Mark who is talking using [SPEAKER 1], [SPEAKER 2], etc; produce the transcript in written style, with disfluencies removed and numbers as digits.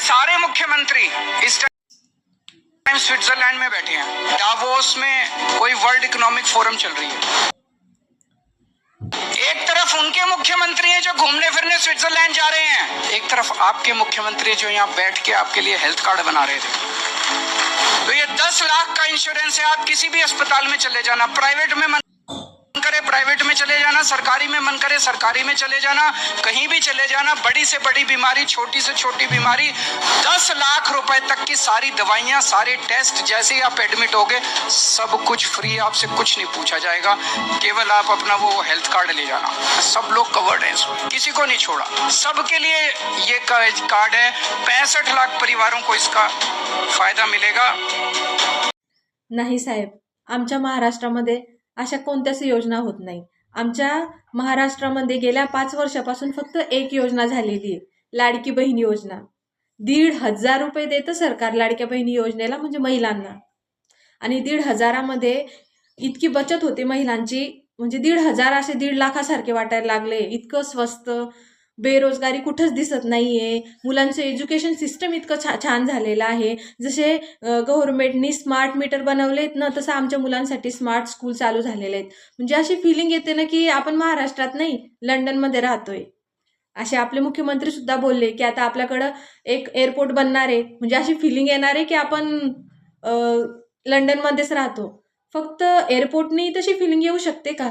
[SPEAKER 1] सारे मुख्यमंत्री इस time Switzerland में बैठे हैं, डावोस में कोई वर्ल्ड इकोनॉमिक फोरम चल रही है। एक तरफ उनके मुख्यमंत्री हैं जो घूमने फिरने स्विट्जरलैंड जा रहे हैं, एक तरफ आपके मुख्यमंत्री जो यहाँ बैठ के आपके लिए हेल्थ कार्ड बना रहे थे। तो ये 10 लाख का इंश्योरेंस है, आप किसी भी अस्पताल में चले जाना, प्राइवेट में मन करे प्राइवेट में चले जाना, सरकारी में मन करे सरकारी में चले जाना, कहीं भी चले जाना, बड़ी से बड़ी बीमारी, छोटी से छोटी बीमारी, 10 लाख रुपए तक की सारी दवाइयां, सारे टेस्ट, जैसे ही आप एडमिट होगे सब कुछ फ्री, आपसे कुछ नहीं पूछा जाएगा, केवल आप अपना वो हेल्थ कार्ड ले जाना। सब लोग कवर्ड है इसमें, किसी को नहीं छोड़ा, सबके लिए ये कार्ड है। 65 लाख परिवारों को इसका फायदा मिलेगा।
[SPEAKER 2] नाही साहेब, आमच्या महाराष्ट्रामध्ये अशा कोणत्याच योजना होत नाही। आमच्या महाराष्ट्रामध्ये गेल्या 5 वर्षापासून फक्त एक योजना झालेली आहे, लाडकी बहीण योजना। 1,500 रुपये देतं सरकार लाडक्या बहिणी योजनेला, म्हणजे महिलांना, आणि 1,500 मध्ये इतकी बचत होते महिलांची, म्हणजे 1,500 असे 1.5 लाखासारखे वाटायला लागले। इतकं स्वस्त, बेरोजगारी कुठंच दिसत नाहीये, मुलांचं एज्युकेशन सिस्टम इतकं छान झालेलं आहे। जसे गव्हर्नमेंटनी स्मार्ट मीटर बनवलेत ना, तसं आमच्या मुलांसाठी स्मार्ट स्कूल चालू झालेले आहेत। म्हणजे अशी फिलिंग येते ना की आपण महाराष्ट्रात नाही, लंडनमध्ये राहतोय। असे आपले मुख्यमंत्री सुद्धा बोलले की आता आपल्याकडं एक एअरपोर्ट बनणार आहे, म्हणजे अशी फिलिंग येणार आहे की आपण लंडनमध्येच राहतो। फक्त एअरपोर्टनी तशी फिलिंग येऊ शकते का?